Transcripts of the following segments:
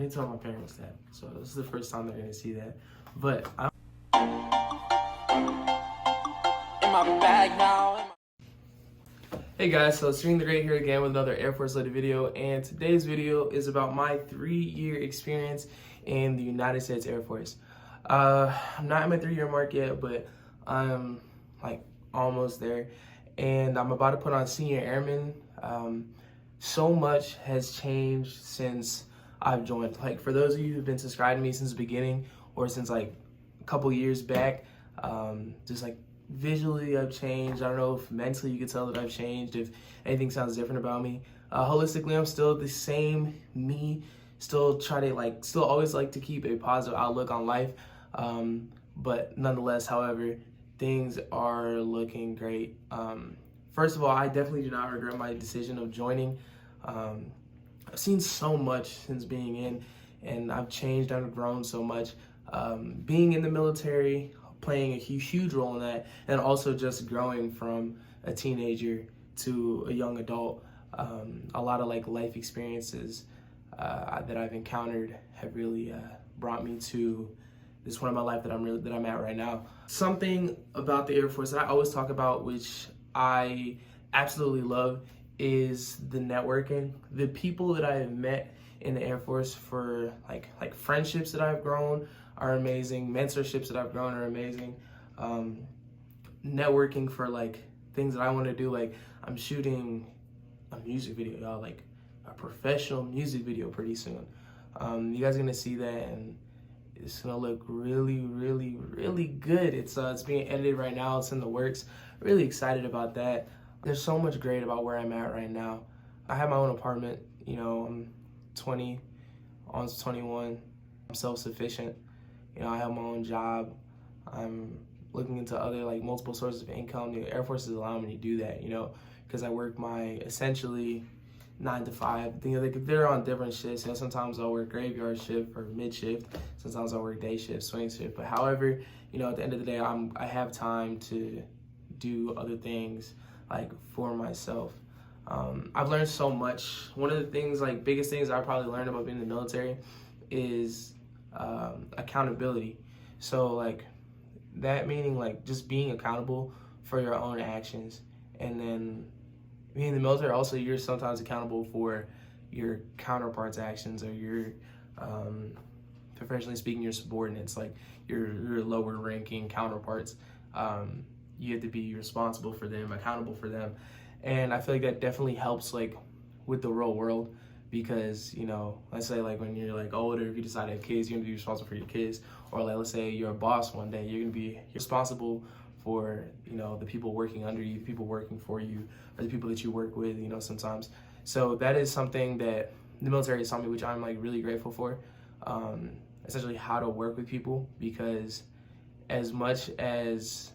didn't tell my parents that, so this is the first time they're gonna see that. But I'm in my bag now. Hey guys, so Serene the Great here again with another Air Force related video, and today's video is about my 3-year experience in the United States Air Force. I'm not at my 3-year mark yet, but I'm like almost there, and I'm about to put on senior airman. So much has changed since I've joined. Like, for those of you who've been subscribed to me since the beginning or since like a couple years back, just like visually I've changed. I don't know if mentally you could tell that I've changed, if anything sounds different about me. Holistically, I'm still the same me, still always like to keep a positive outlook on life. But nonetheless, however, things are looking great. First of all, I definitely do not regret my decision of joining. I've seen so much since being in, and I've changed, I've grown so much. Being in the military, playing a huge role in that, and also just growing from a teenager to a young adult. A lot of like life experiences that I've encountered have really brought me to this point in my life that I'm at right now. Something about the Air Force that I always talk about, which I absolutely love, is the networking. The people that I have met in the Air Force, for like friendships that I've grown are amazing. Mentorships that I've grown are amazing. Networking for like things that I want to do. Like, I'm shooting a music video, y'all, like a professional music video pretty soon. You guys are gonna see that, and it's gonna look really good. It's being edited right now. It's in the works. Really excited about that. There's so much great about where I'm at right now. I have my own apartment. You know, I'm 20, almost 21. I'm self-sufficient. You know, I have my own job. I'm looking into other like multiple sources of income. The Air Force is allowing me to do that, you know, because I work my essentially 9 to 5. You know, they're on different shifts. You know, sometimes I'll work graveyard shift or mid shift. Sometimes I'll work day shift, swing shift. But however, you know, at the end of the day, I have time to do other things like for myself. I've learned so much. One of the things, like biggest things I probably learned about being in the military is accountability. So like that meaning like just being accountable for your own actions, and then being in the military also, you're sometimes accountable for your counterparts' actions, or your professionally speaking, your subordinates, like your lower ranking counterparts. You have to be responsible for them, accountable for them. And I feel like that definitely helps like with the real world, because, you know, let's say like when you're like older, if you decide to have kids, you're gonna be responsible for your kids. Or like, let's say you're a boss one day, you're gonna be responsible for, you know, the people working under you, the people working for you, or the people that you work with, you know, sometimes. So that is something that the military has taught me, which I'm like really grateful for. Essentially how to work with people, because as much as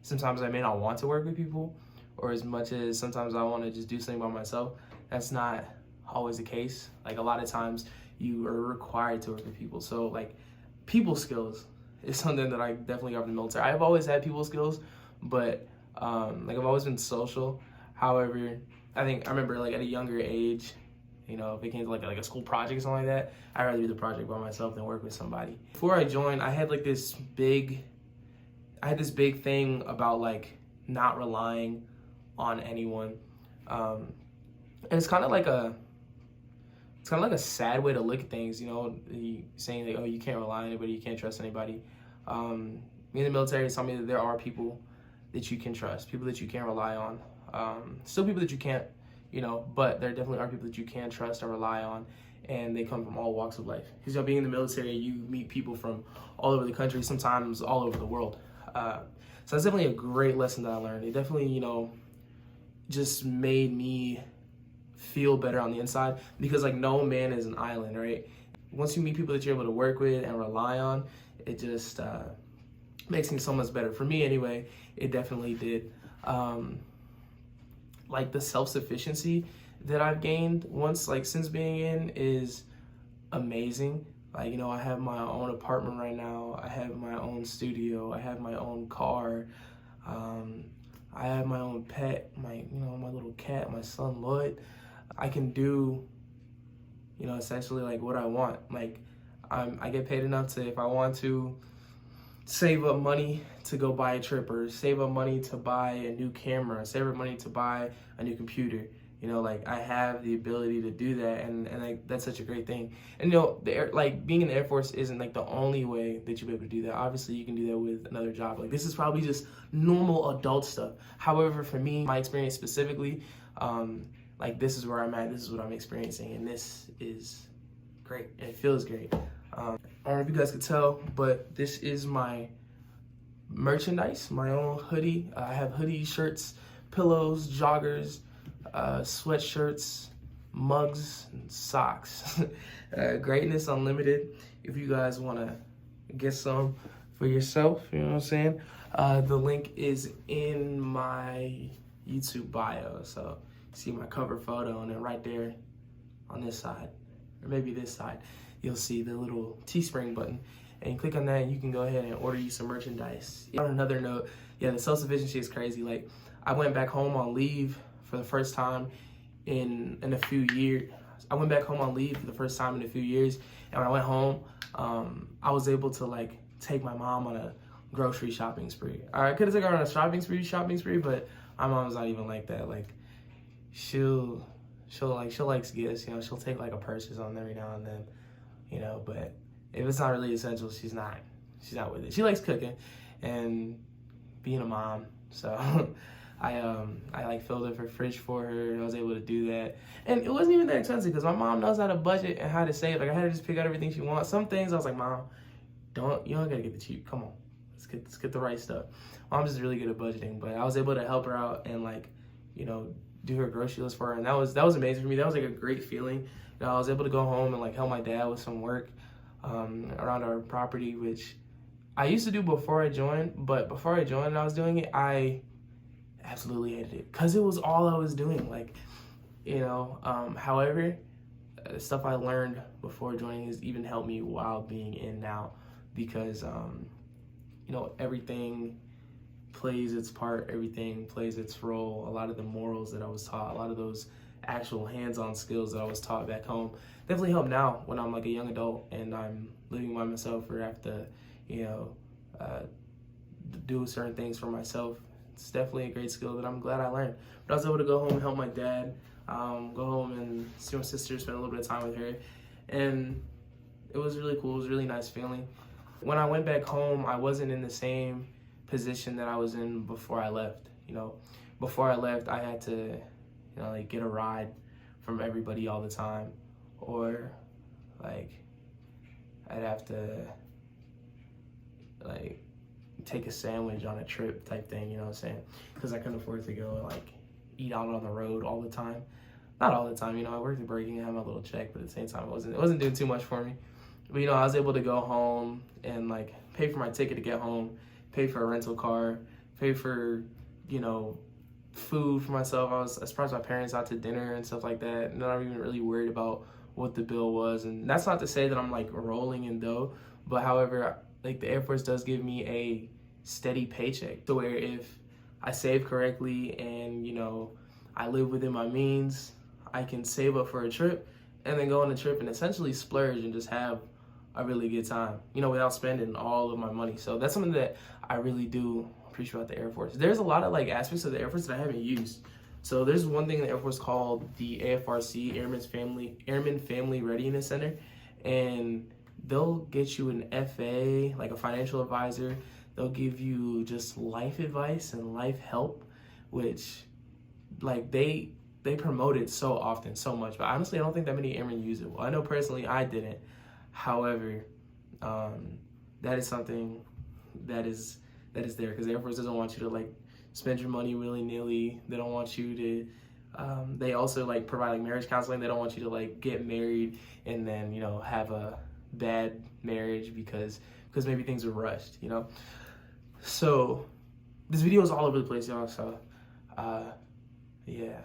sometimes I may not want to work with people, or as much as sometimes I want to just do something by myself, that's not always the case. Like, a lot of times you are required to work with people. So like people skills is something that I definitely got from the military. I've always had people skills, but like I've always been social. However, I remember like at a younger age, you know, if it came to like a school project or something like that, I'd rather do the project by myself than work with somebody. Before I joined, I had this big thing about like not relying on anyone. And it's kind of like a sad way to look at things, you know, saying like, oh, you can't rely on anybody, you can't trust anybody. Me in the military is something that there are people that you can trust, people that you can rely on. Still people that you can't, you know, but there definitely are people that you can trust and rely on, and they come from all walks of life. Because, you know, being in the military, you meet people from all over the country, sometimes all over the world. So that's definitely a great lesson that I learned. It definitely, you know, just made me feel better on the inside, because like no man is an island, right? Once you meet people that you're able to work with and rely on, it just makes things so much better. For me anyway, it definitely did. Like the self-sufficiency that I've gained since being in is amazing. Like, you know, I have my own apartment right now. I have my own studio. I have my own car. I have my own pet, my little cat, my son Lloyd. I can do you know, essentially like what I want. Like I get paid enough to, if I want to save up money to go buy a trip, or save up money to buy a new camera, save up money to buy a new computer. You know, like I have the ability to do that, and like that's such a great thing. And you know, like being in the Air Force isn't like the only way that you'll be able to do that. Obviously, you can do that with another job. Like this is probably just normal adult stuff. However, for me, my experience specifically, like this is where I'm at. This is what I'm experiencing, and this is great. It feels great. I don't know if you guys could tell, but this is my merchandise, my own hoodie. I have hoodies, shirts, pillows, joggers, sweatshirts, mugs, and socks. Greatness Unlimited. If you guys want to get some for yourself, you know what I'm saying? The link is in my YouTube bio. So you see my cover photo, and then right there on this side, or maybe this side, you'll see the little Teespring button, and you click on that and you can go ahead and order you some merchandise. On another note, yeah, the self-sufficiency is crazy. Like I went back home on leave for the first time in a few years. I went back home on leave for the first time in a few years, and when I went home, I was able to like take my mom on a grocery shopping spree. I could have taken her on a shopping spree, but my mom's not even like that. Like she'll likes gifts, you know, she'll take like a purse or something every now and then, you know, but if it's not really essential, she's not with it. She likes cooking and being a mom, so I like filled up her fridge for her. I was able to do that, and it wasn't even that expensive because my mom knows how to budget and how to save. Like I had to just pick out everything she wants. Some things I was like, Mom, you don't gotta get the cheap. Come on, let's get the right stuff. Mom's just really good at budgeting, but I was able to help her out and like, you know, do her grocery list for her, and that was amazing for me. That was like a great feeling. You know, I was able to go home and like help my dad with some work around our property, which I used to do before I joined, but before I joined and I was doing it, I absolutely hated it because it was all I was doing. Like, you know, however, the stuff I learned before joining has even helped me while being in now, because you know, everything plays its part, everything plays its role. A lot of the morals that I was taught, a lot of those actual hands-on skills that I was taught back home definitely help now when I'm like a young adult and I'm living by myself or have to, you know, do certain things for myself. It's definitely a great skill that I'm glad I learned. But I was able to go home and help my dad, go home and see my sister, spend a little bit of time with her, and it was really cool. It was a really nice feeling. When I went back home, I wasn't in the same position that I was in before I left. You know, before I left, I had to, you know, like get a ride from everybody all the time, or like I'd have to like take a sandwich on a trip type thing, you know what I'm saying? Because I couldn't afford to go like eat out on the road all the time. Not all the time, you know, I worked at Burger King, I had my little check, but at the same time, it wasn't doing too much for me. But you know, I was able to go home and like pay for my ticket to get home, pay for a rental car, pay for, you know, food for myself. I surprised my parents out to dinner and stuff like that, and I'm not even really worried about what the bill was. And that's not to say that I'm like rolling in dough, but however, like the Air Force does give me a steady paycheck to where if I save correctly and, you know, I live within my means, I can save up for a trip and then go on a trip and essentially splurge and just have a really good time, you know, without spending all of my money. So that's something that I really do appreciate about the Air Force. There's a lot of like aspects of the Air Force that I haven't used. So there's one thing in the Air Force called the AFRC, Airman Family Readiness Center, and they'll get you an FA, like a financial advisor. They'll give you just life advice and life help, which like they promote it so often, so much. But honestly, I don't think that many airmen use it. Well, I know personally I didn't. However, that is something that is there, because the Air Force doesn't want you to like spend your money willy-nilly. They don't want you to, they also like provide like marriage counseling. They don't want you to like get married and then, you know, have a bad marriage because maybe things were rushed, you know? So this video is all over the place, y'all, so yeah.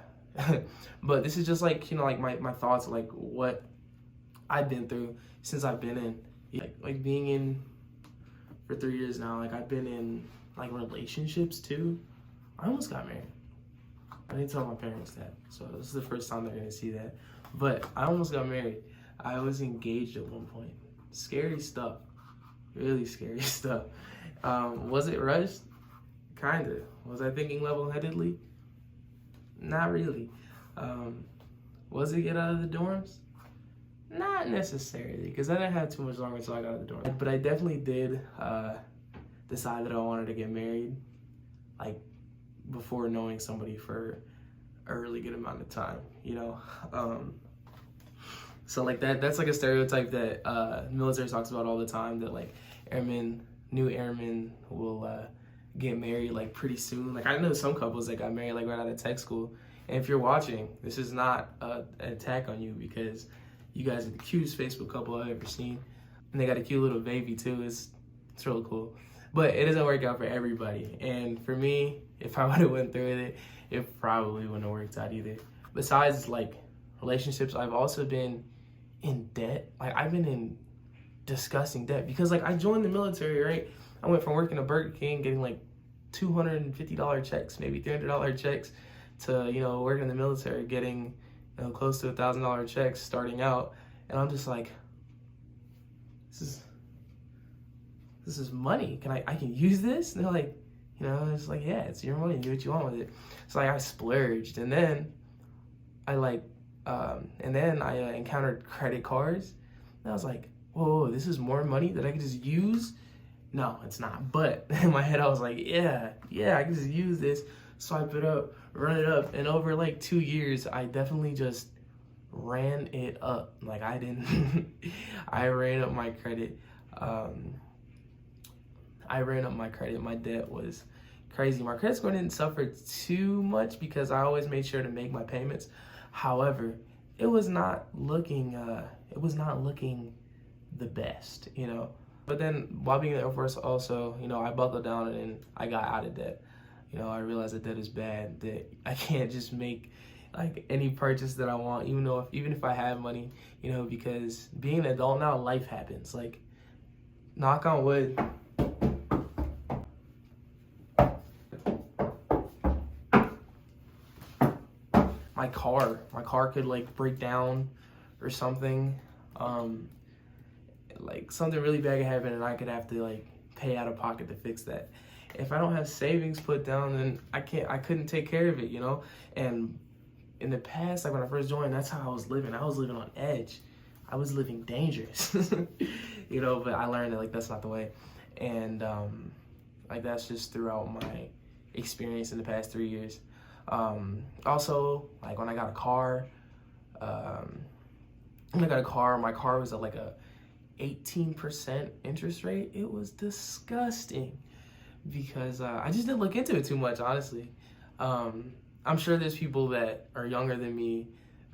But this is just like, you know, like my thoughts, like what I've been through since I've been in, like being in for 3 years now. Like I've been in like relationships too. I almost got married. I didn't tell my parents that, so this is the first time they're gonna see that. But I almost got married. I was engaged at one point. Scary stuff. Really scary stuff. Was it rushed? Kinda. Was I thinking level-headedly? Not really. Was it get out of the dorms? Not necessarily, because I didn't have too much longer until I got out of the dorms. But I definitely did decide that I wanted to get married, like, before knowing somebody for a really good amount of time, you know? So like that's like a stereotype that military talks about all the time, that like new airmen will get married like pretty soon. Like I know some couples that got married like right out of tech school. And if you're watching, this is not an attack on you, because you guys are the cutest Facebook couple I've ever seen. And they got a cute little baby too. It's really cool. But it doesn't work out for everybody. And for me, if I would have went through with it, it probably wouldn't have worked out either. Besides like relationships, I've also been in debt. Like I've been in disgusting debt, because like I joined the military, right? I went from working at Burger King, getting like $250 checks, maybe $300 checks, to, you know, working in the military, getting, you know, close to $1,000 checks starting out. And I'm just like, this is money. I can use this? And they're like, you know, it's like, yeah, it's your money, do what you want with it. So like I splurged, and then I encountered credit cards, and I was like, whoa, this is more money that I could just use? No, it's not. But in my head, I was like, yeah, I can just use this, swipe it up, run it up. And over like 2 years, I definitely just ran it up. Like I didn't, I ran up my credit. My debt was crazy. My credit score didn't suffer too much because I always made sure to make my payments. However, it was not looking the best, you know. But then while being in the Air Force also, you know, I buckled down and I got out of debt. You know, I realized that debt is bad, that I can't just make like any purchase that I want, even if I have money, you know, because being an adult now, life happens. Like, knock on wood. My car could like break down or something. Like something really bad could happen and I could have to like pay out of pocket to fix that. If I don't have savings put down, then I couldn't take care of it, you know? And in the past, like when I first joined, that's how I was living. I was living on edge. I was living dangerous, you know, but I learned that like that's not the way. And like that's just throughout my experience in the past 3 years. Also, like when I got a car, my car was at like a 18% interest rate. It was disgusting because I just didn't look into it too much, honestly. I'm sure there's people that are younger than me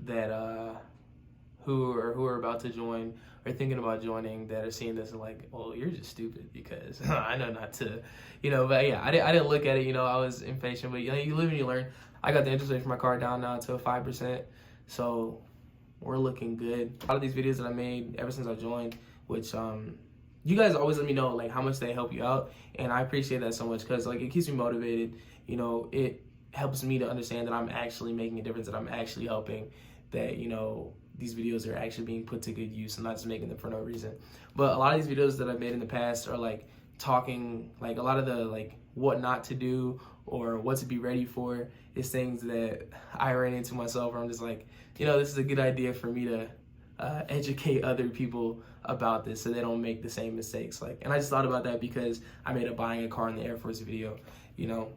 that who are about to join or thinking about joining that are seeing this and like, well, you're just stupid because I know not to, you know. But yeah, I didn't look at it, you know. I was impatient, but you know, you live and you learn. I got the interest rate for my car down now to 5%, so we're looking good. A lot of these videos that I made ever since I joined, which you guys always let me know like how much they help you out, and I appreciate that so much because like it keeps me motivated. You know, it helps me to understand that I'm actually making a difference, that I'm actually helping, that, you know, these videos are actually being put to good use and not just making them for no reason. But a lot of these videos that I've made in the past are like talking, like a lot of the like what not to do or what to be ready for is things that I ran into myself where I'm just like, you know, this is a good idea for me to educate other people about this so they don't make the same mistakes. Like, and I just thought about that because I made a buying a car in the Air Force video, you know.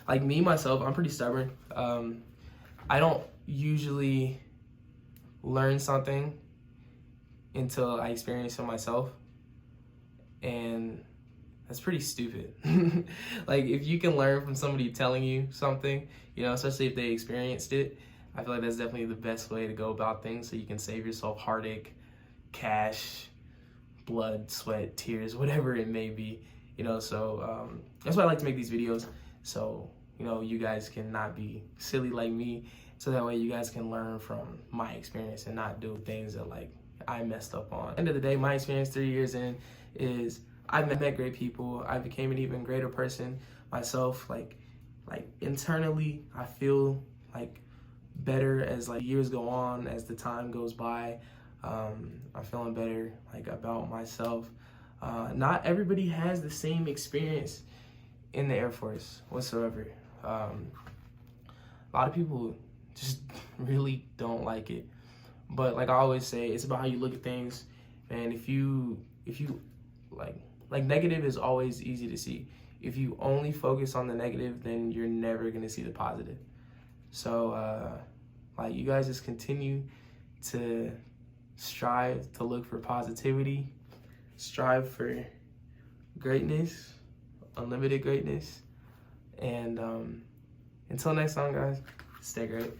Like me, myself, I'm pretty stubborn. I don't usually learn something until I experience it myself. And that's pretty stupid. Like if you can learn from somebody telling you something, you know, especially if they experienced it, I feel like that's definitely the best way to go about things so you can save yourself heartache, cash, blood, sweat, tears, whatever it may be, you know. So that's why I like to make these videos, so, you know, you guys can not be silly like me, so that way you guys can learn from my experience and not do things that like I messed up on. At the end of the day, my experience 3 years in is I've met great people. I became an even greater person myself. Like internally, I feel like better as like years go on, as the time goes by. I'm feeling better like about myself. Not everybody has the same experience in the Air Force whatsoever. A lot of people just really don't like it. But like I always say, it's about how you look at things. And if you like negative is always easy to see. If you only focus on the negative, then you're never gonna see the positive. So like you guys just continue to strive to look for positivity, strive for greatness, unlimited greatness. And until next time, guys, stay great.